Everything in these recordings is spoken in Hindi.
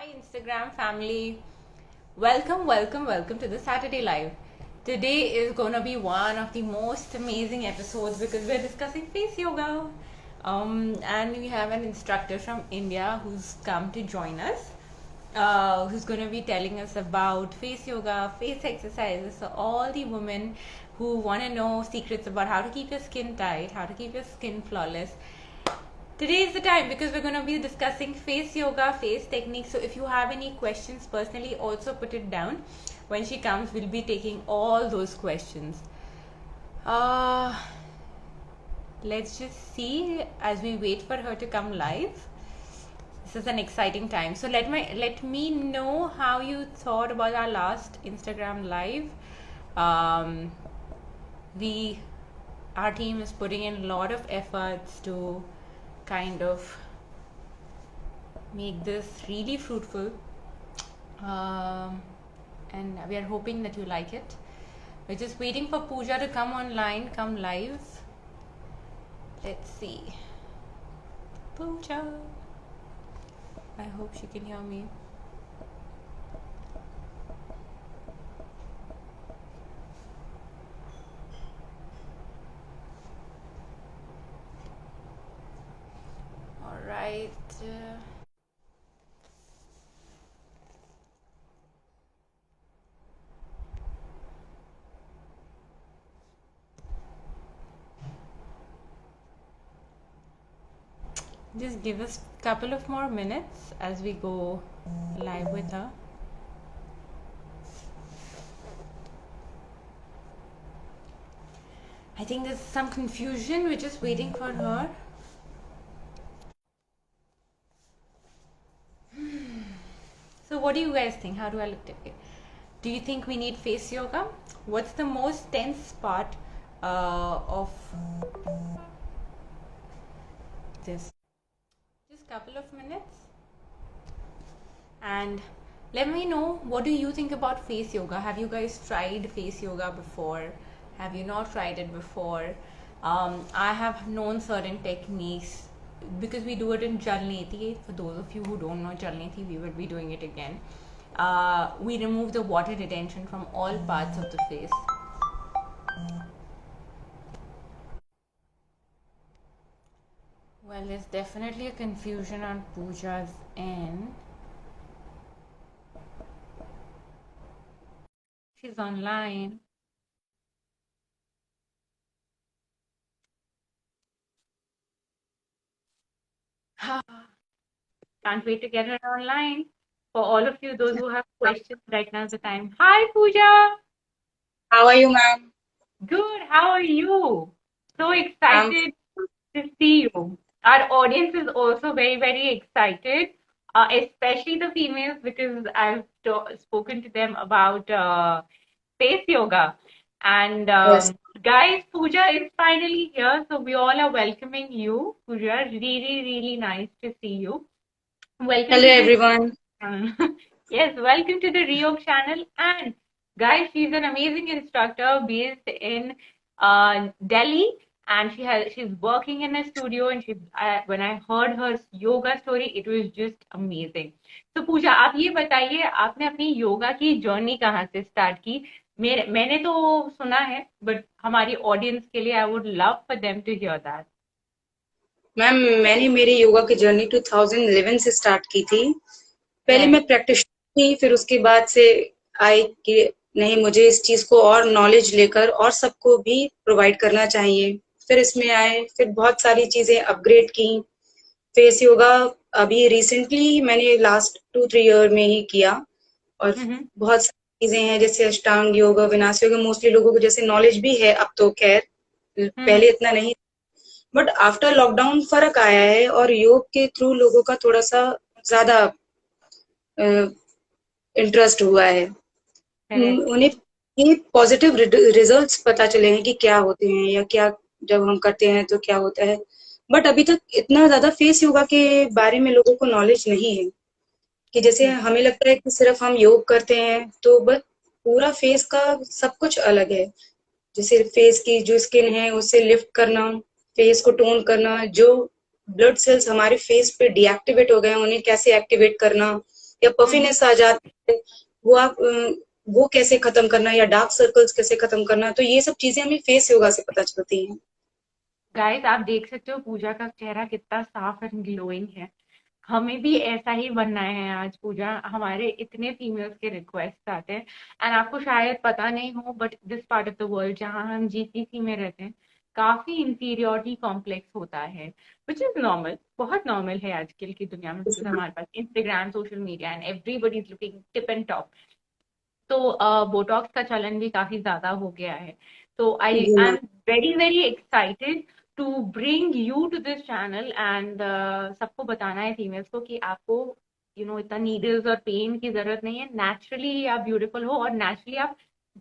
Hi, Instagram family. Welcome to the Saturday Live. Today is gonna be one of the most amazing episodes because we're discussing face yoga. And we have an instructor from India who's come to join us, who's gonna be telling us about face yoga, face exercises. So, all the women who wanna know secrets about how to keep your skin tight, how to keep your skin flawless, today is the time because we're going to be discussing face yoga, face techniques. So if you have any questions personally, also put it down. When she comes, we'll be taking all those questions. Uh, let's just see as we wait for her to come live. This is an exciting time. So let me know how you thought about our last Instagram live. Um, we our team is putting in a lot of efforts to kind of make this really fruitful, and we are hoping that you like it. We're just waiting for Pooja to come online, come live. Let's see. Pooja, I hope she can hear me. All right. Just give us a couple of more minutes as we go live with her. I think there's some confusion. We're just waiting for her. So, what do you guys think? How do I look at it? Do you think we need face yoga? What's the most tense part of this? Just couple of minutes, and let me know, what do you think about face yoga? Have you guys tried face yoga before? Have you not tried it before? I have known certain techniques because we do it in Jalneti. For those of you who don't know Jalneti, we will be doing it again. We remove the water retention from all parts of the face. Well, there's definitely a confusion on Pooja's end. She's online. Can't wait to get her online. For all of you, those who have questions, right now is the time. Hi, Pooja. How are you, ma'am? Good. How are you? So Um, excited to see you. Our audience is also very, very excited, especially the females, because I've spoken to them about face yoga. And yes. guys, Pooja is finally here, so we all are welcoming you. Pooja, really, really nice to see you. Welcome Hello, to the everyone. yes, welcome to the Ryog channel. And guys, she's an amazing instructor based in Delhi, and she's working in a studio. And when I heard her yoga story, it was just amazing. So पूजा, आप ये बताइए, आपने अपनी योगा की जर्नी कहाँ से स्टार्ट की? मैंने तो सुना है, बट हमारी ऑडियंस के लिए I would love for them to hear that. Ma'am, मैंने मेरी योगा की जर्नी 2011 से स्टार्ट की थी। पहले राइट. मैं प्रैक्टिशनर थी, फिर उसके बाद से आई कि नहीं, मुझे इस चीज को और नॉलेज लेकर और सबको भी प्रोवाइड करना चाहिए। फिर इसमें आए, फिर बहुत सारी चीजें अपग्रेड की। फेस योगा अभी रिसेंटली मैंने लास्ट 2-3 ईयर में ही किया, और बहुत सारी चीजें हैं जैसे अष्टांग योगा, विनाश योगा। मोस्टली लोगों को जैसे नॉलेज भी है अब तो, खैर पहले इतना नहीं, बट आफ्टर लॉकडाउन फर्क आया है और योग के थ्रू लोगों का थोड़ा सा ज्यादा इंटरेस्ट हुआ है। करेक्ट. उन्हें ये पॉजिटिव रिजल्ट्स पता चले हैं कि क्या होते हैं या क्या जब हम करते हैं तो क्या होता है। बट अभी तक इतना ज्यादा फेस योगा के बारे में लोगों को नॉलेज नहीं है, कि जैसे हमें लगता है कि सिर्फ हम योग करते हैं तो बस पूरा फेस का सब कुछ अलग है। जैसे फेस की जो स्किन है उसे लिफ्ट करना, फेस को टोन करना, जो ब्लड सेल्स हमारे फेस पे डीएक्टिवेट हो गए हैं उन्हें कैसे एक्टिवेट करना, या हम्म। पफीनेस आ जाती है, वो आप वो कैसे खत्म करना, या डार्क सर्कल्स कैसे खत्म करना, तो ये सब चीजें हमें फेस योगा से पता चलती हैं। गाइस, आप देख सकते हो पूजा का चेहरा कितना साफ एंड ग्लोइंग है। हमें भी ऐसा ही बनना है आज पूजा। हमारे इतने फीमेल्स के रिक्वेस्ट आते हैं। एंड आपको शायद पता नहीं हो, but this part of the world जहाँ हम जीसीसी में रहते हैं, काफी इंफीरियोरिटी कॉम्प्लेक्स होता है, विच इज नॉर्मल, बहुत नॉर्मल है आजकल की दुनिया में, बिकॉज हमारे पास Instagram, social media and everybody is looking tip and top. तो बोटॉक्स का चलन भी काफी ज्यादा हो गया है। तो आई जी I ma'am. Am very very excited to bring you to this channel and सबको बताना है फीमेल्स को कि आपको इतना नीडल्स और पेन की जरूरत नहीं है। नेचुरली आप ब्यूटीफुल हो, और नेचुरली आप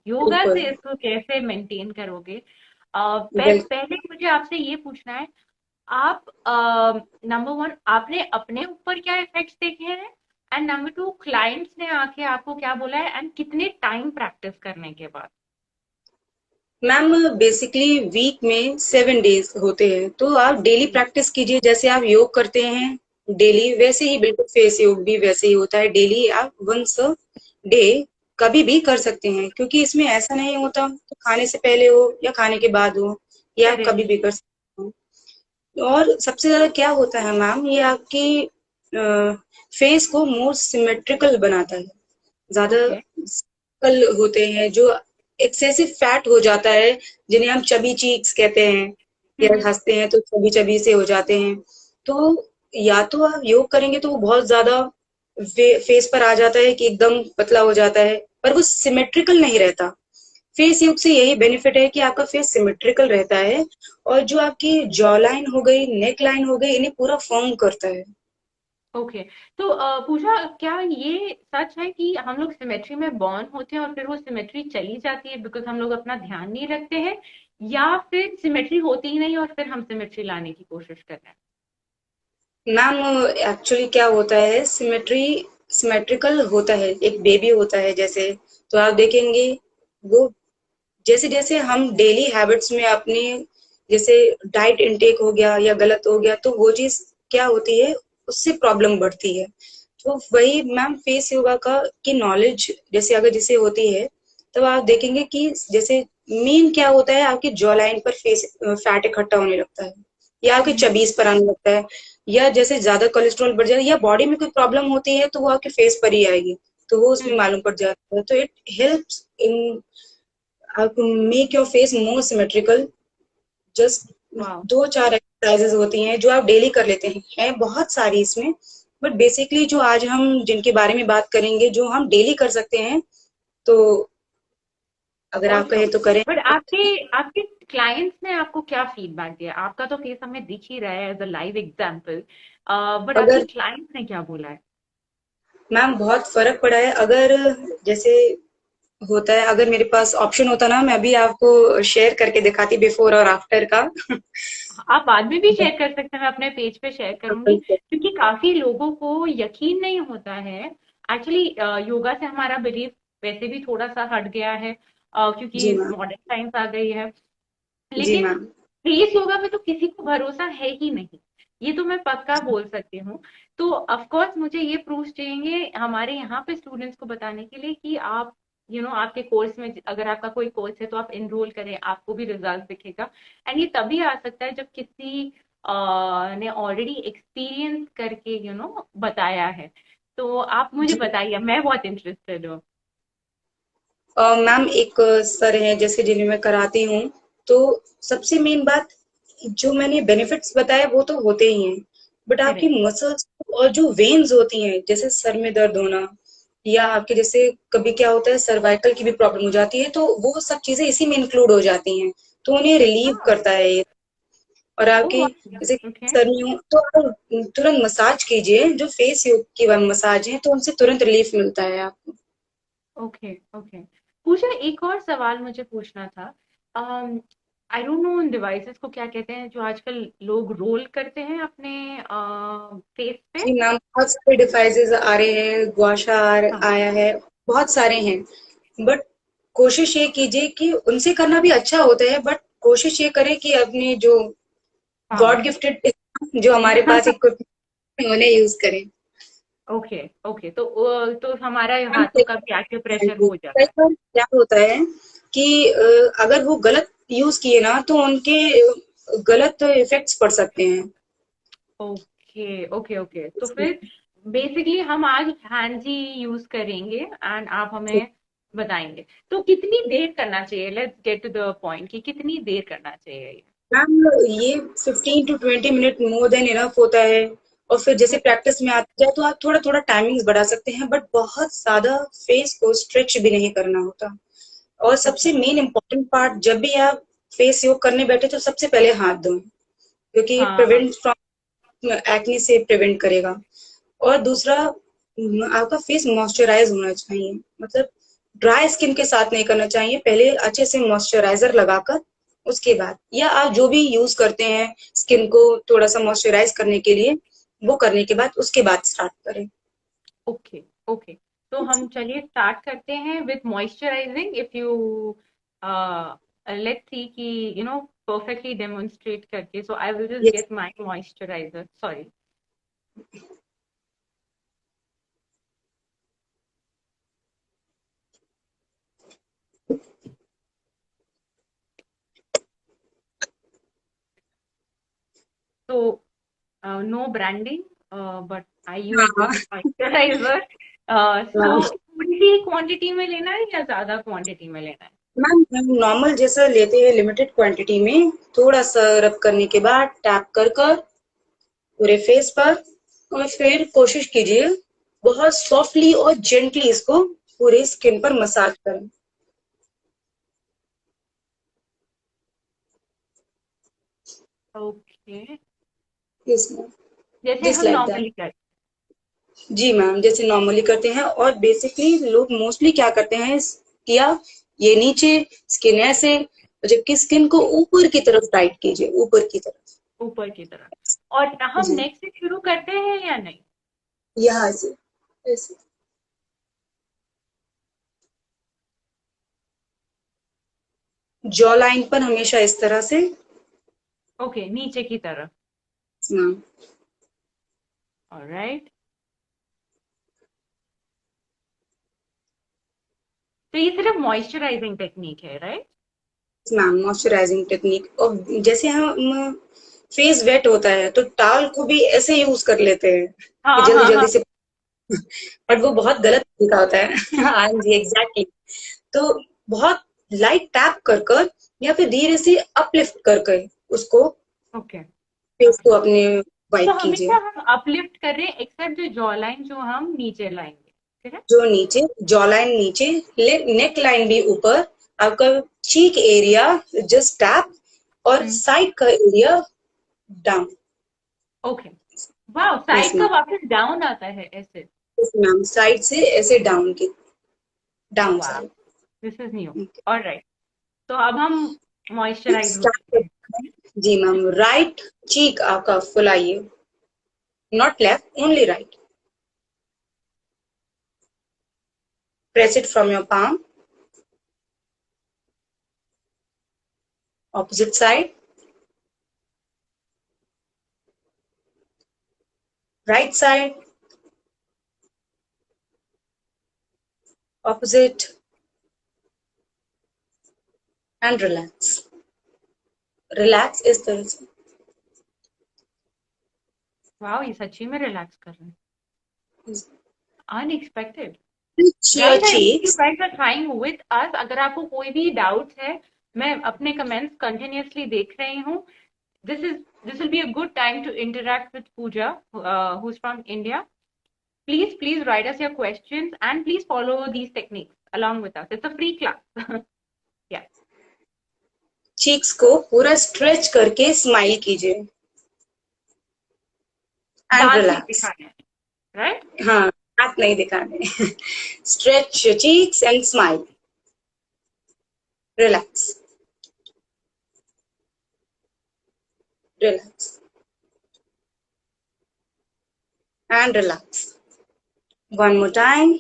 योगा बिल्कुल। से इसको कैसे मेंटेन करोगे। बिल्कुल पहले मुझे आपसे ये पूछना है, आप नंबर वन आपने अपने ऊपर क्या इफेक्ट्स देखे हैं, एंड नंबर टू क्लाइंट्स ने आके आपको क्या बोला है, एंड कितने टाइम प्रैक्टिस करने के बाद। मैम, बेसिकली वीक में 7 डेज होते हैं, तो आप डेली जी। प्रैक्टिस कीजिए, जैसे आप योग करते हैं डेली, वैसे ही बिल्कुल फेस योग भी वैसे ही होता है। डेली आप वंस डे कभी भी कर सकते हैं, क्योंकि इसमें ऐसा नहीं होता कि खाने से पहले हो या खाने के बाद हो, ये आप कभी करेक्ट। भी कर सकते हो। और सबसे ज्यादा क्या होता है मैम, ये आपकी फेस को मोर सिमेट्रिकल बनाता है। ज्यादा ओके। कल होते हैं जो एक्सेसिव फैट हो जाता है, जिन्हें हम चबी चीक्स कहते हैं, या हम्म। हंसते हैं तो चबी चबी से हो जाते हैं। तो या तो आप योग करेंगे तो वो बहुत ज्यादा फेस पर आ जाता है कि एकदम पतला हो जाता है, पर वो सिमेट्रिकल नहीं रहता। फेस योग से यही बेनिफिट है कि आपका फेस सिमेट्रिकल रहता है, और जो आपकी जॉ लाइन हो गई, नेक लाइन हो गई, इन्हें पूरा फॉर्म करता है। ओके। तो पूजा, क्या ये सच है कि हम लोग सिमेट्री में बॉर्न होते हैं और फिर वो सिमेट्री चली जाती है बिकॉज हम लोग अपना ध्यान नहीं रखते हैं, या फिर सिमेट्री होती ही नहीं और फिर हम सिमेट्री लाने की कोशिश कर रहे मैम, एक्चुअली क्या होता है, सिमेट्रिकल होता है, एक बेबी होता है जैसे, तो आप देखेंगे वो जैसे जैसे हम डेली हैबिट्स में अपनी, जैसे डाइट इनटेक हो गया या गलत हो गया, तो वो चीज क्या होती है, उससे प्रॉब्लम बढ़ती है। तो वही मैम, फेस योगा का की नॉलेज जैसे अगर जिसे होती है, तब आप देखेंगे कि जैसे मेन क्या होता है, आपकी जॉ लाइन पर फेस फैट इकट्ठा होने लगता है, या आपके हैं। चबीस पर आने लगता है, या जैसे ज्यादा कोलेस्ट्रॉल बढ़ जाए, या बॉडी में कोई प्रॉब्लम होती है, तो वो आपके फेस पर ही आएगी, तो वो उसमें हम्म। मालूम पड़ जाता है। तो it helps in make your face more symmetrical. Just वाह। 2-4 एक्सरसाइजेज होती हैं जो आप डेली कर लेते हैं बहुत सारी इसमें, बट बेसिकली जो आज हम जिनके बारे में बात करेंगे, जो हम डेली कर सकते हैं, तो अगर फॉर आप श्योर। कहें तो करें। बट आपके आपके क्लाइंट्स ने आपको क्या फीडबैक दिया? आपका तो फेस हमें दिख ही रहा है as a live example, but आपके अगर क्लाइंट्स ने क्या बोला है? मैम, बहुत फर्क पड़ा है। अगर जैसे होता है, अगर मेरे पास ऑप्शन होता ना, मैं भी आपको शेयर करके दिखाती बिफोर और आफ्टर का। आप बाद में भी शेयर कर सकते हैं, मैं अपने पेज पे शेयर करूंगी, क्योंकि काफी लोगों को यकीन नहीं होता है। एक्चुअली योगा से हमारा बिलीफ वैसे भी थोड़ा सा हट गया है, जी क्योंकि मैम। मॉडर्न साइंस आ गई है। जी लेकिन मैम। फेस योगा में तो किसी को भरोसा है ही नहीं, ये तो मैं पक्का बोल सकती हूँ। तो ऑफ कोर्स मुझे ये प्रूफ चाहिए हमारे यहाँ पे स्टूडेंट्स को बताने के लिए कि आप आपके कोर्स में, अगर आपका कोई कोर्स है तो आप एनरोल करें, आपको भी रिजल्ट दिखेगा। एंड ये तभी आ सकता है जब किसी ने ऑलरेडी एक्सपीरियंस करके बताया है। तो आप मुझे जी बताइए, मैं बहुत इंटरेस्टेड हूँ। मैम, एक सर हैं जैसे जिन्हें मैं कराती हूँ, तो सबसे मेन बात, जो मैंने बेनिफिट्स बताए वो तो होते ही हैं, बट आपकी करेक्ट। मसल्स और जो वेन्स होती हैं, जैसे सर में दर्द होना, या आपके जैसे कभी क्या होता है, सर्वाइकल की भी प्रॉब्लम हो जाती है, तो वो सब चीजें इसी में इंक्लूड हो जाती हैं, तो उन्हें रिलीव हाँ। करता है ये। और आपकी ओह। जैसे ओके। सर में हो तो आप तुरंत मसाज कीजिए, जो फेस योग की मसाज है, तो उनसे तुरंत रिलीफ मिलता है आपको। ओके। ओके। पूजा, एक और सवाल मुझे पूछना था। आई डोंट नो उन डिवाइसेस को क्या कहते हैं जो आजकल लोग रोल करते हैं अपने फेस पे। जी मैम, बहुत सारे डिवाइसेस आ रहे हैं, गुआशा हाँ। आया है, बहुत सारे हैं, बट कोशिश ये कीजिए कि उनसे करना भी अच्छा होता है, बट कोशिश ये करें कि अपने जो हाँ। गॉड गिफ्टेड जो हमारे पास इक्विपमेंट, उन्हें यूज करें। ओके ओके, तो हमारा मैम हाथों का भी एक्यूप्रेशर हो कई जाता है। बार क्या होता है कि अगर वो गलत यूज किए ना तो उनके गलत इफेक्ट्स पड़ सकते हैं। ओके ओके ओके, तो इसलिए फिर बेसिकली हम आज हैंड्स ही यूज करेंगे एंड आप हमें बताएंगे। तो कितनी देर करना चाहिए, let's get to the point, कि कितनी देर करना चाहिए ये? मैम ये 15 to 20 minute more than enough होता है। और फिर जैसे हम्म, प्रैक्टिस में आता जाए तो आप थोड़ा थोड़ा टाइमिंग्स बढ़ा सकते हैं, बट बहुत ज्यादा फेस को स्ट्रेच भी नहीं करना होता। और ओके। सबसे मेन इम्पोर्टेंट पार्ट, जब भी आप फेस योग करने बैठे तो सबसे पहले हाथ धोएं, क्योंकि हाँ हाँ। प्रिवेंट फ्रॉम एक्ने से प्रिवेंट करेगा। और दूसरा, आपका फेस मॉइस्चराइज होना चाहिए, मतलब ड्राई स्किन के साथ नहीं करना चाहिए। पहले अच्छे से मॉइस्चराइजर लगाकर उसके बाद, या आप जो भी यूज करते हैं स्किन को थोड़ा सा मॉइस्चराइज करने के लिए, वो करने के बाद उसके बाद स्टार्ट करें। ओके ओके, तो हम चलिए स्टार्ट करते हैं with moisturising. If you let's see कि परफेक्टली डेमोन्स्ट्रेट करके, so I will just yes get my moisturiser, sorry. तो नो ब्रांडिंग, बट आई हाँ यूज हाँ दिस मॉइस्चराइजर। सो हाँ। थोड़ी सी क्वांटिटी में लेना है या ज्यादा क्वांटिटी में लेना है? मैम हम नॉर्मल जैसा लेते हैं लिमिटेड क्वांटिटी में, थोड़ा सा रब करने के बाद टैप कर कर पूरे फेस पर, और फिर कोशिश कीजिए बहुत सॉफ्टली और जेंटली इसको पूरे स्किन पर मसाज करें। ओके, यस मैम, जैसे जस्ट हम लाइक दैट। नॉर्मली करते जी मैम, जैसे नॉर्मली करते हैं। और बेसिकली लोग मोस्टली क्या करते हैं, किया ये नीचे, स्किन ऐसे, जबकि स्किन को ऊपर की तरफ टाइट कीजिए, ऊपर की तरफ। हैं ऊपर की तरफ, और हम जी, नेक से शुरू करते हैं या नहीं? यहाँ से ऐसे, जॉ लाइन पर हमेशा इस तरह से। ओके, नीचे की तरफ। मैम, ऑलराइट, तो ये सिर्फ मॉइस्चराइजिंग टेक्निक है, राइट? Ma'am moisturising technique. और जैसे हम फेस वेट होता है तो टाल को भी ऐसे यूज कर लेते हैं कि हाँ जल्दी हाँ हाँ। जल्दी से, बट वो बहुत गलत तरीका होता है। हाँ जी, एग्जैक्टली। तो बहुत लाइट टैप कर कर या फिर धीरे से अपलिफ्ट कर कर उसको, ओके फेस को ओके, अपने तो वाइप हमेशा कीजिए। हम अपलिफ्ट कर रहे हैं एक्सेप्ट जो जॉ लाइन, जो हम नीचे लाएंगे, ठीक है? जो नीचे, जॉ लाइन नीचे, नेक लाइन भी ऊपर, आपका चीक एरिया जस्ट टैप, और हम्म, साइड का एरिया डाउन। ओके। वाह, यस साइड का मैम, वापस डाउन आता है ऐसे? यस मैम, साइड से ऐसे डाउन की, डाउन वाह, side. This is new. Alright, तो अब हम मॉइस्चराइज हो स्टार्ट चुके हैं। करते। जी मैम, राइट चीक आपका फुलाइए, not left, only right. Press it from your palm, opposite side, right side, opposite, and relax। Relax इस तरह से। वाह, ये सच्ची में रिलैक्स कर रहे हैं, unexpected. Reach your guys, I hope you cheeks। Guys are trying with us. अगर आपको कोई भी डाउट्स है, मैं अपने कमेंट्स कंटिन्यूअसली देख रही हूँ। this is this will be a good time to interact with Pooja, who's from India. Please write us your questions and please follow these techniques along with us. It's a free class. Yeah, cheeks को पूरा स्ट्रेच करके स्माइल कीजिए एंड दांत नहीं रिलैक्स। दिखाने हैं, राइट? हाँ, हाथ नहीं दिखाने। Stretch your cheeks and smile, relax, relax and relax. One more time,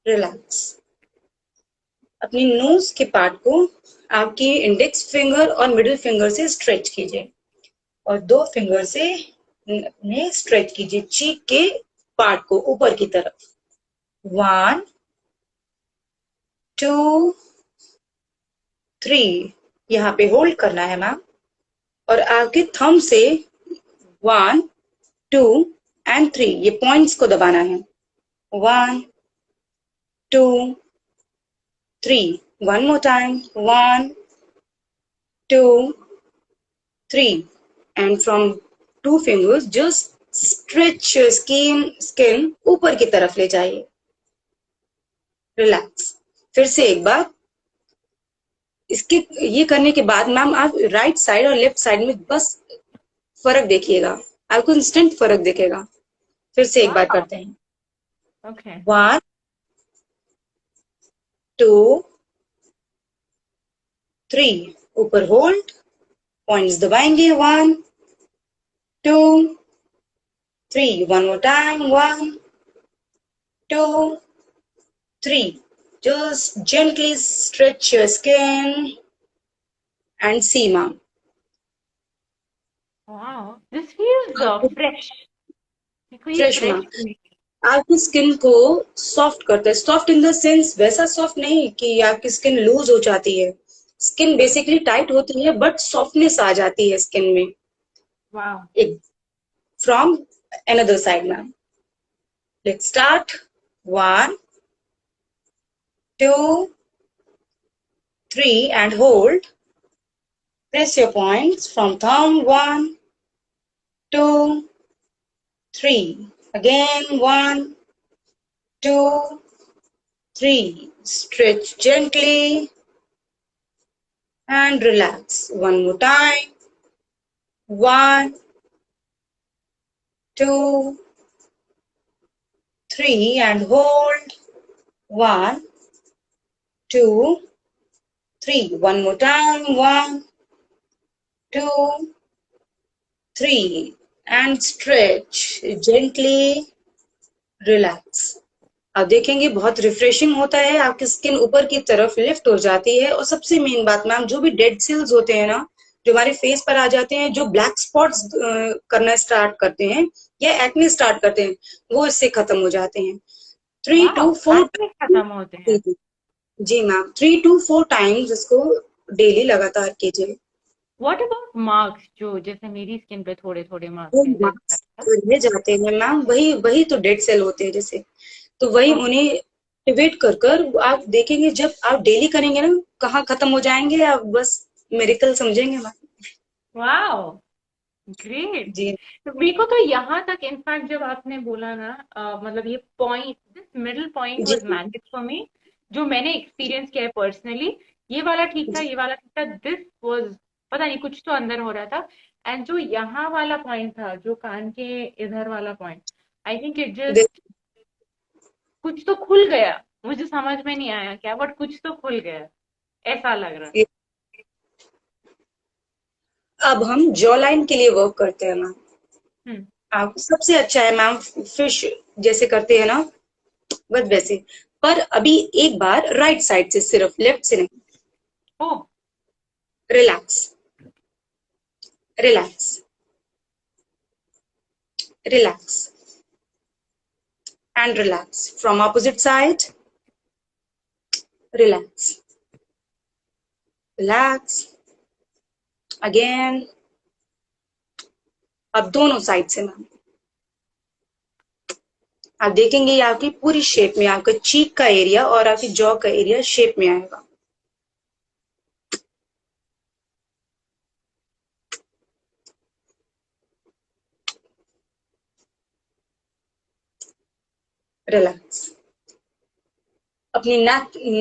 relax. अपनी नोज के पार्ट को आपकी इंडेक्स फिंगर और मिडिल फिंगर से स्ट्रेच कीजिए, और दो फिंगर से ने स्ट्रेच कीजिए चीक के पार्ट को ऊपर की तरफ। 1 2 3 यहाँ पे होल्ड करना है मैम, और आपके थंब से 1 2 एंड 3 ये पॉइंट्स को दबाना है। 1 2 3 one more time. 1 2 3 and from 2 fingers just stretch skin ऊपर की तरफ ले जाइए। रिलैक्स। फिर से एक बार इसके ये करने के बाद मैम आप राइट साइड और लेफ्ट साइड में बस फर्क देखिएगा, आपको इंस्टेंट फर्क दिखेगा। फिर से एक बार वाह। करते हैं। ओके। 1 2 3 ऊपर होल्ड, पॉइंट्स दबाएंगे। 1 2 3 one more time. 1 2 3 just gently stretch your skin and see ma'am। वाह, दिस फील्स फ्रेश। देखो ये फ्रेश मैम, फ्रेश। आपकी स्किन को सॉफ्ट करता है। सॉफ्ट इन द सेंस वैसा सॉफ्ट नहीं कि आपकी स्किन लूज हो जाती है, स्किन बेसिकली टाइट होती है बट सॉफ्टनेस आ जाती है स्किन में। वाह। एक from another side ma'am, let's start. 1 2 3 and hold, press your points from thumb। 1 2 3 again। 1 2 3 stretch gently and relax one more time। 1 2 3 and hold। 1 2 3 one more time। 1 2 3 and stretch gently, relax। आप देखेंगे बहुत रिफ्रेशिंग होता है, आपकी स्किन ऊपर की तरफ लिफ्ट हो जाती है। और सबसे मेन बात मैम, जो भी डेड सेल्स होते हैं ना, जो हमारे फेस पर आ जाते हैं, जो ब्लैक स्पॉट्स करना स्टार्ट करते हैं या एक्ने स्टार्ट करते हैं, वो इससे खत्म हो जाते हैं। 3 वाह, to आज 4 में खत्म होते हैं। जी मैम, 3 to 4 टाइम्स इसको डेली लगातार कीजिए। व्हाट अबाउट मार्क्स, जो जैसे मेरी स्किन पे थोड़े थोड़े मार्क्स वो हैं मार्क्स जैसे। रह जाते हैं मैम, वही वही तो डेड सेल होते हैं जैसे, तो वही ओके। उन्हें एक्टिवेट कर कर आप देखेंगे, जब आप डेली करेंगे ना, कहाँ खत्म हो जाएंगे आप, बस मिरेकल समझेंगे मैम। वाह, ग्रेट। जी तो मेरे को तो यहाँ तक इनफैक्ट जब आपने बोला ना, मतलब ये पॉइंट, दिस मिडिल पॉइंट जी वाज मैजिक फॉर मी, जो मैंने एक्सपीरियंस किया है पर्सनली। ये वाला ठीक था, जी ये वाला ठीक था, दिस वाज, पता नहीं कुछ तो अंदर हो रहा था। एंड जो यहाँ वाला पॉइंट था, जो कान के इधर वाला point, I think it they- just, कुछ तो खुल गया। मुझे समझ में नहीं आया क्या, बट कुछ तो खुल गया, ऐसा लग रहा। अब हम जॉ लाइन के लिए वर्क करते हैं मैम। हम्म। आप सबसे अच्छा है मैम, फिश जैसे करते हैं ना, बस वैसे। पर अभी एक बार राइट साइड से, सिर्फ लेफ्ट से नहीं। ओ। Relax relax relax and relax from opposite side. Relax relax again. अब दोनों साइड से मैम, आप देखेंगे ये आपकी पूरी शेप में, आपका चीक का एरिया और आपकी जॉ का एरिया शेप में आएगा। रिलैक्स। अपनी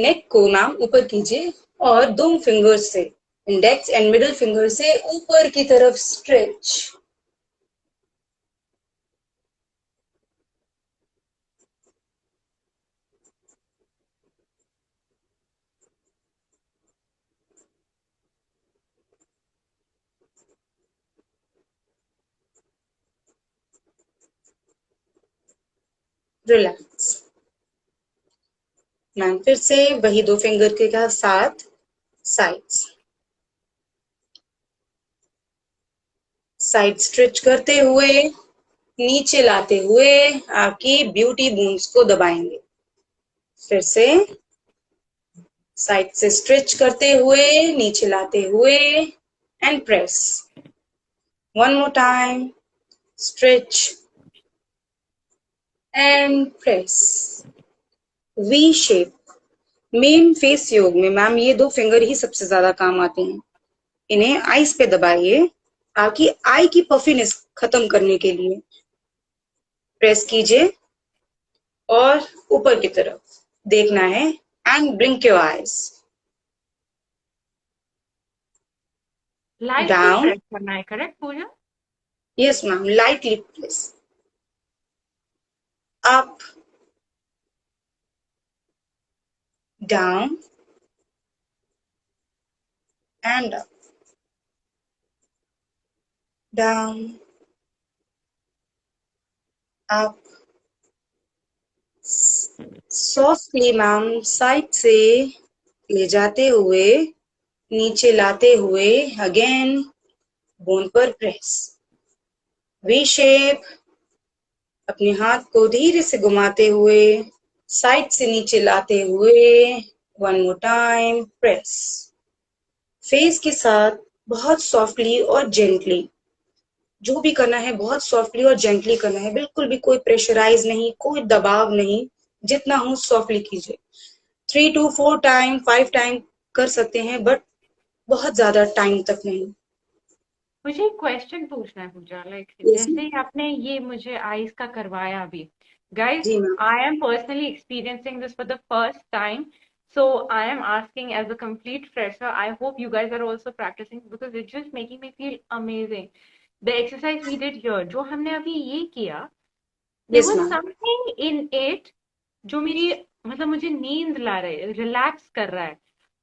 नेक को मैम ऊपर कीजिए और दो फिंगर से, इंडेक्स एंड मिडिल फिंगर से ऊपर की तरफ स्ट्रेच। रिलैक्स। मैम फिर से वही दो फिंगर के साथ साइड्स साइड स्ट्रेच करते हुए नीचे लाते हुए आपकी ब्यूटी बूंस को दबाएंगे। फिर से साइड से स्ट्रेच करते हुए नीचे लाते हुए and press. One more time, stretch and press. V shape. Main face योग में मैम ये दो फिंगर ही सबसे ज्यादा काम आते हैं। इन्हें आईज पे दबाइए, आपकी आई की पफीनेस खत्म करने के लिए प्रेस कीजिए और ऊपर की तरफ देखना है and blink your eyes. Lightly down. Press करना है, correct Pooja? Yes ma'am, lightly press. Up, down and up, down, up. Softly ma'am side से ले जाते हुए नीचे लाते हुए अगेन बोन पर प्रेस। V shape. अपने हाथ को धीरे से घुमाते हुए साइड से नीचे लाते हुए one more time press. Face के साथ बहुत सॉफ्टली और जेंटली, जो भी करना है बहुत सॉफ्टली और जेंटली करना है, बिल्कुल भी कोई प्रेशराइज नहीं, कोई दबाव नहीं, जितना हो सॉफ्टली कीजिए। 3 to 4 टाइम 5 टाइम कर सकते हैं, बट बहुत ज्यादा टाइम तक नहीं। मुझे एक क्वेश्चन पूछना है पूजा, लाइक यस जैसे ही आपने ये मुझे आईज का करवाया अभी, गाइस जी ma'am. I am personally experiencing this for the first time, so I am asking as a complete fresher. I hope you guys are also practicing because it's just making me feel amazing. The exercise we did here, जो हमने अभी ये किया, there yes was ma'am. something in it जो मेरी मतलब मुझे नींद ला रहा है, रिलैक्स कर रहा है।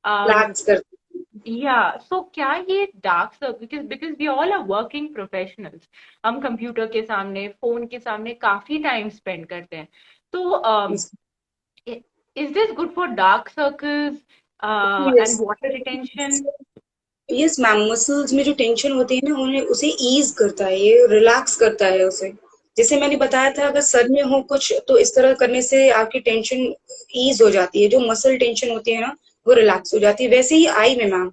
रिलैक्स कर। या सो क्या ये dark circle, because we all are working professionals, हम कंप्यूटर के सामने फोन के सामने काफी टाइम स्पेंड करते हैं, तो is this good for dark circles yes. And water retention? Yes ma'am, muscles में जो टेंशन होती है ना, उन्हें उसे ईज करता है, ये रिलैक्स करता है उसे। जैसे मैंने बताया था, अगर सर में हो कुछ तो इस तरह करने से आपकी टेंशन ईज हो जाती है, जो मसल टेंशन होती है ना वो रिलैक्स हो जाती है। वैसे ही आई में मैम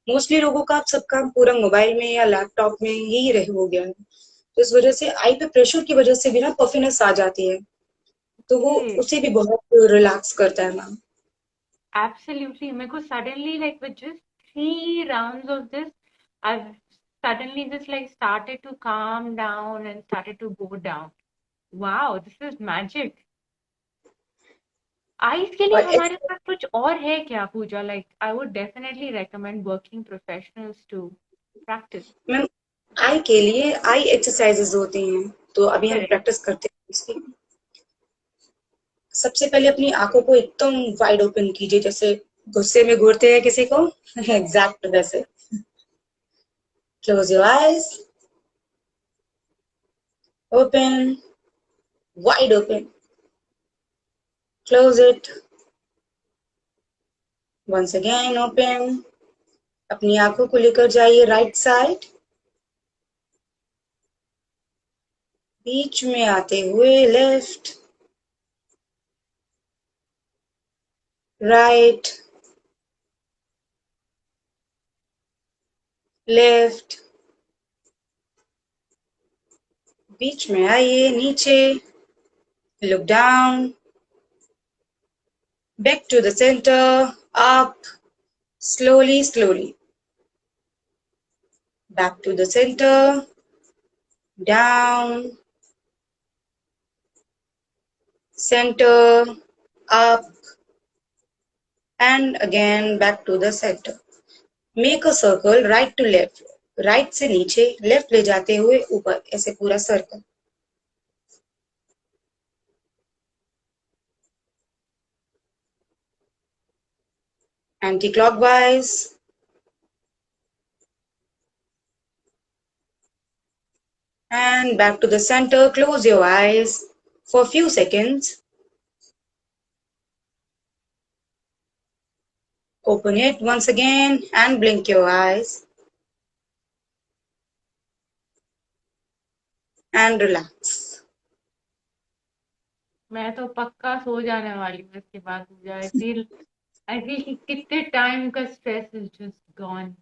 मोस्टली लोगों का सब काम पूरा मोबाइल में या लैपटॉप में ही रह हो गया है, तो इस वजह से आई पे प्रेशर की वजह से भी ना पफिनेस आ जाती है, तो वो उसे भी बहुत रिलैक्स करता है मैम। Absolutely. मेरे को suddenly like with just 3 rounds of this, I've suddenly just like started to calm down and started to go down. Wow, this is magic. Eyes के लिए और हमारे पास कुछ और है क्या Pooja? Like I would definitely recommend working professionals to practise. Ma'am eye के लिए आई एक्सरसाइजेज होती हैं, तो अभी हम करेक्ट। प्रैक्टिस करते हैं इसकी। सबसे पहले अपनी आंखों को एकदम वाइड ओपन कीजिए, जैसे गुस्से में घूरते हैं किसी को एग्जैक्ट वैसे। Close your eyes, open, wide open, close it, once again open. अपनी आंखों को लेकर जाइए राइट साइड, बीच में आते हुए लेफ्ट, राइट, लेफ्ट, बीच में आइए नीचे, look down, back to the center, up, slowly, slowly. Back to the center, down, center, up, and again back to the center. Make a circle right to left. Right से नीचे, लेफ्ट ले जाते हुए ऊपर, ऐसे पूरा circle. Anti clockwise, and back to the center. Close your eyes for a few seconds. Open it once again and blink your eyes. And relax. मैं तो पक्का सो जाने वाली हूँ इसके बाद। मुझे आई फील कि कितने टाइम का stress is just gone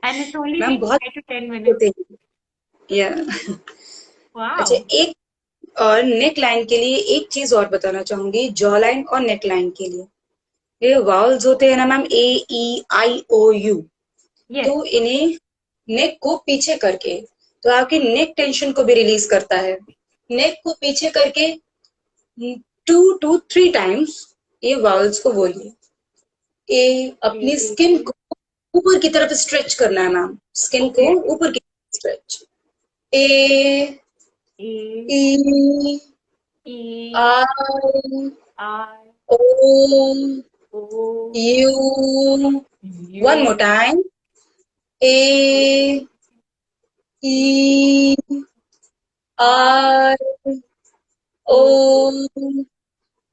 and it's only ma'am been बहुत 5 to 10 minutes। होते हैं या अच्छा, वाओ। एक और नेक लाइन के लिए एक चीज और बताना चाहूंगी, जॉ लाइन और नेक लाइन के लिए। ये वाउल्स होते हैं ना ma'am, A E I O U, yes. तो इन्हें नेक को पीछे करके, तो आपकी नेक टेंशन को भी रिलीज करता है। नेक को पीछे करके 2 to 3 टाइम्स ये वाउल्स को बोलिए। ए अपनी स्किन को ऊपर की तरफ स्ट्रेच करना है मैम, स्किन को ओके। ऊपर की तरफ stretch. A A E E I I O O U, U one more time, A E I I O O U.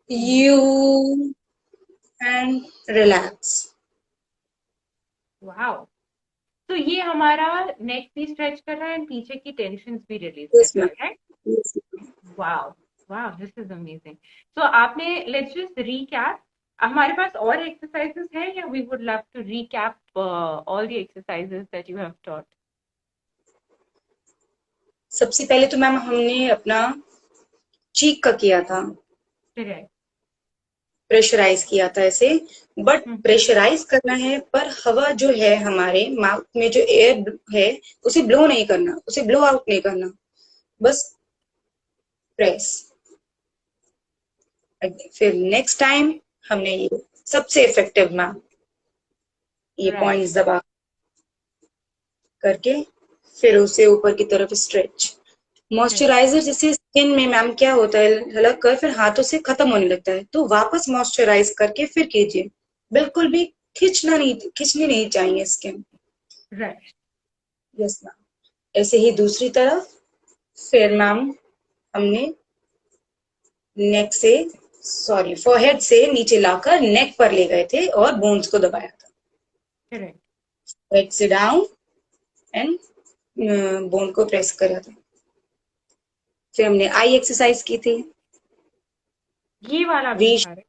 U and relax. Wow. तो ये हमारा नेक भी स्ट्रेच कर रहा है एंड पीछे की टेंशन भी रिलीज कर यस रहा है, ma'am. Right? Wow. Wow, this is amazing. So आपने, लेट्स जस्ट रीकैप। हमारे पास और एक्सरसाइजेस हैं या we would love to recap all the exercises that you have taught? सबसे पहले तो मैम हमने अपना चीक का किया था, करेक्ट। प्रेशराइज किया था ऐसे, बट प्रेशराइज करना है पर हवा जो है हमारे माउथ में जो एयर है उसे ब्लो नहीं करना, उसे ब्लो आउट नहीं करना, बस प्रेस। फिर नेक्स्ट टाइम हमने ये सबसे इफेक्टिव मैम, ये राइट। पॉइंट्स दबा करके फिर उसे ऊपर की तरफ स्ट्रेच। करेक्ट। मॉइस्चराइजर जैसे स्किन में मैम क्या होता है, लग कर फिर हाथों से खत्म होने लगता है, तो वापस मॉइस्चराइज करके फिर कीजिए। बिल्कुल भी खींचनी नहीं चाहिए स्किन। राइट। Yes ma'am. ऐसे ही दूसरी तरफ फिर मैम हमने नेक से, सॉरी फोरहेड से नीचे लाकर नेक पर ले गए थे और बोन्स को दबाया था। करेक्ट। हेड से डाउन एंड बोन को प्रेस करा था। फिर हमने आई एक्सरसाइज की थी, ये वाला भी वी, था, right?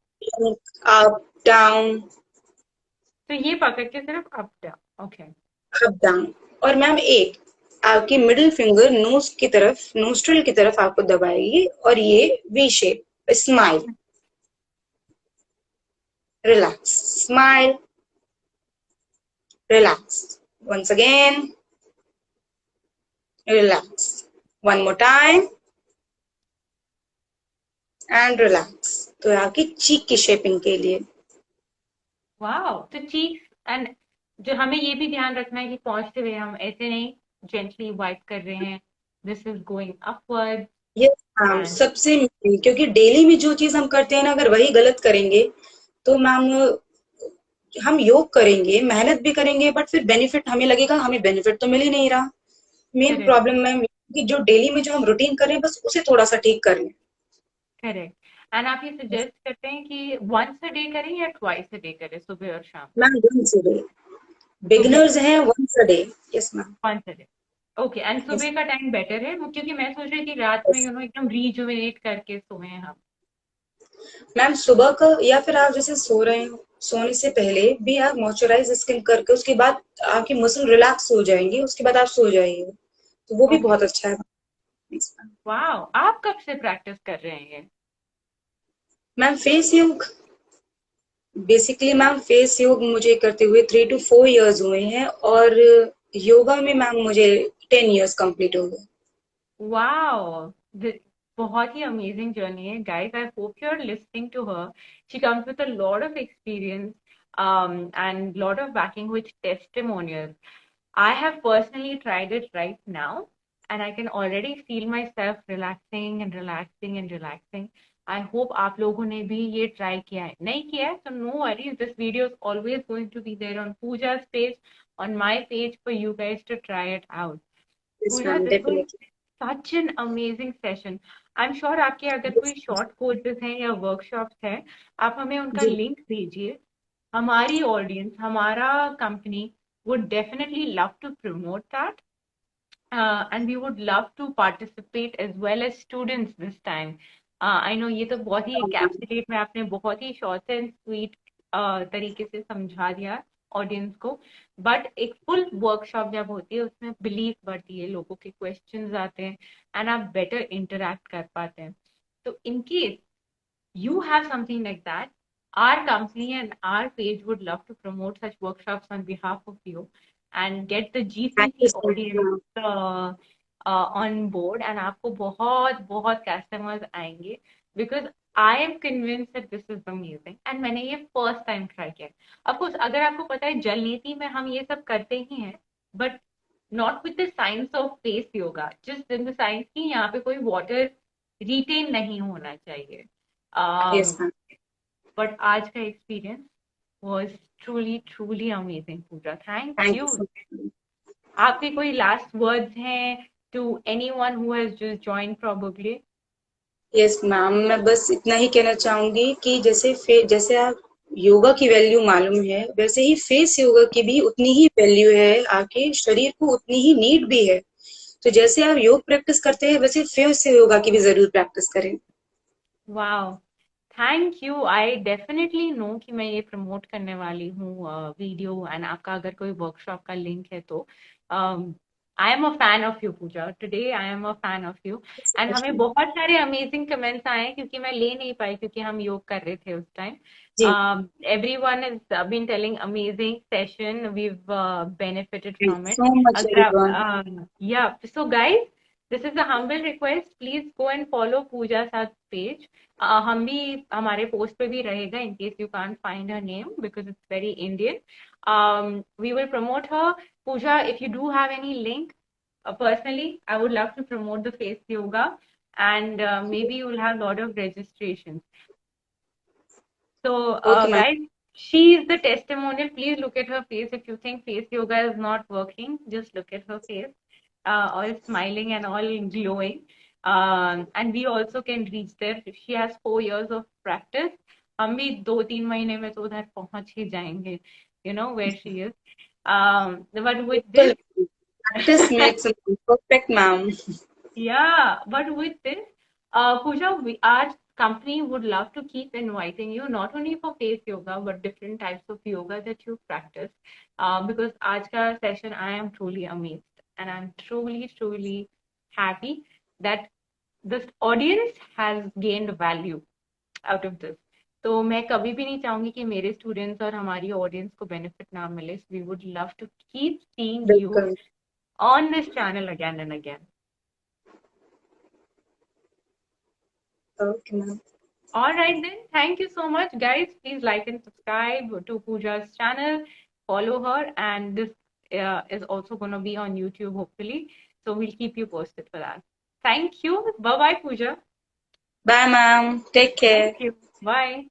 अप डाउन, तो ये पकड़ के सिर्फ up down. Okay. Up down. और मैम एक आपकी मिडिल फिंगर नोज की तरफ, नोस्ट्रल की तरफ आपको दबाएगी और ये V shape smile, relax, smile, relax, once again, relax, one more time and relax। तो आपकी चीक की शेपिंग के लिए वाओ। तो चीक्स एंड, जो हमें ये भी ध्यान रखना है कि पहुंचते हुए हम ऐसे नहीं जेंटली वाइप कर रहे हैं, दिस इज गोइंग अपवर्ड। ये मैम एंड सबसे main, क्योंकि डेली में जो चीज हम करते हैं ना अगर वही गलत करेंगे तो मैम हम योग करेंगे, मेहनत भी करेंगे, बट फिर बेनिफिट हमें लगेगा हमें बेनिफिट तो मिल ही नहीं रहा। Main correct. प्रॉब्लम मैम कि जो डेली में जो हम रूटीन कर रहे हैं बस उसे थोड़ा सा ठीक कर लें। करेक्ट। एंड आप ये सजेस्ट करते हैं कि वंस अ डे करें या ट्वाइस अ डे करें, सुबह और शाम? मैम वंस अ डे, सुबह। बिगनर्स हैं, once a day. Yes ma'am. Once a day. Okay. And yes सुबह का टाइम बेटर है क्योंकि मैं सोच रही थी रात में एकदम रीजुवेनेट करके सोए हम। मैम सुबह का या फिर आप जैसे सो रहे हैं, सोने से पहले भी आप मॉइस्चराइज स्किन करके उसके बाद आपकी मसल रिलैक्स हो जाएंगी, उसके बाद आप सो जाइए, तो वो भी ओके। बहुत अच्छा है। वाओ, आप कब से प्रैक्टिस कर रहे हैं ये? मैम फेस योग, बेसिकली मैम फेस योग मुझे करते हुए 3 to 4 years हुए हैं, और योगा में मैम मुझे 10 years कंप्लीट हो गए। Wow, बहुत ही amazing journey है, guys. I hope you're listening to her. She comes with a lot of experience, and lot of backing with testimonials. I have personally tried it right now, and I can already feel myself relaxing and relaxing and relaxing. I hope आप लोगों ने भी ये try किया है। नहीं किया है तो no worries. This video is always going to be there on Pooja's page, on my page for you guys to try it out. Yes Pooja, ma'am this was definitely. such an amazing session. I'm sure आपके अगर कोई शॉर्ट कोर्सेज हैं या वर्कशॉप्स हैं, आप हमें उनका जी लिंक भेजिए। हमारी ऑडियंस, हमारा company would definitely love to promote that. and we would love to participate as well as students this time. I know ये तो बहुत ही encapsulate में आपने बहुत ही short and sweet तरीके से समझा दिया ऑडियंस को, बट एक फुल वर्कशॉप जब होती है उसमें बिलीव बढ़ती है, लोगों के क्वेश्चंस आते हैं एंड आप बेटर इंटरेक्ट कर पाते हैं. तो in case you have something like that, our company and our page would love to promote such workshops on behalf of you and get the thank you GCC so much audience ma'am. on board, and आपको बहुत बहुत customers आएंगे because I am convinced that this is amazing and मैंने ये first time try किया. Of course अगर आपको पता है जल नीति में हम ये सब करते ही हैं, but not with the science of face yoga, just in the science कि यहाँ पे कोई water retain नहीं होना चाहिए. Yes um, ma'am. but आज का experience was truly amazing. Pooja, thank thank you you. So much. आपके कोई last words हैं to anyone who has just joined probably? Yes ma'am, मैं बस इतना ही कहना चाहूंगी कि जैसे आप योगा की वैल्यू मालूम है, वैसे ही फेस योगा की भी उतनी ही वैल्यू है, आपके शरीर को उतनी ही नीड भी है. तो जैसे आप योग प्रैक्टिस करते हैं वैसे फेस योगा की भी जरूर प्रैक्टिस करें. वाह, thank you. I definitely know कि मैं ये प्रमोट करने वाली हूँ वीडियो, एंड आपका अगर कोई वर्कशॉप का लिंक है तो I am a fan of you Pooja. Today I am a fan of you. And हमें बहुत सारे अमेजिंग कमेंट्स आए हैं क्योंकि मैं ले नहीं पाई क्योंकि हम योग कर रहे थे उस टाइम. जी. Everyone has been telling amazing session. We've benefited thank from you it. So much अगर आप everyone. yeah, so guys, this is a humble request. Please go and follow Pooja Sath page. हम भी हमारे पोस्ट पे भी रहेगा in case you can't find her name because it's very Indian. We will promote her. Pooja, if you do have any link, personally, I would love to promote the face yoga, and maybe you will have a lot of registrations. So, okay ma'am. guys, she is the testimonial. Please look at her face. If you think face yoga is not working, just look at her face, all smiling and all glowing. And we also can reach there. She has 4 years of practice. हम भी 2-3 महीने में तो उधर पहुंच ही जाएंगे. You know where she is. But with this, practice makes perfect ma'am. yeah, but with this, Pooja, our company would love to keep inviting you not only for face yoga but different types of yoga that you practice. Because आज का session, I am truly amazed and I'm truly happy that this audience has gained value out of this. तो मैं कभी भी नहीं चाहूंगी कि मेरे स्टूडेंट्स और हमारी ऑडियंस को बेनिफिट ना मिले. We would love to keep seeing you बिल्कुल. on this channel again and again. Okay ma'am. All right then. Thank you so much, guys. Please like and subscribe to Pooja's channel. Follow her, and this is also going to be on YouTube, hopefully. So we'll keep you posted for that. Thank you. Bye bye, Pooja. Bye ma'am, take care. Thank you. Bye.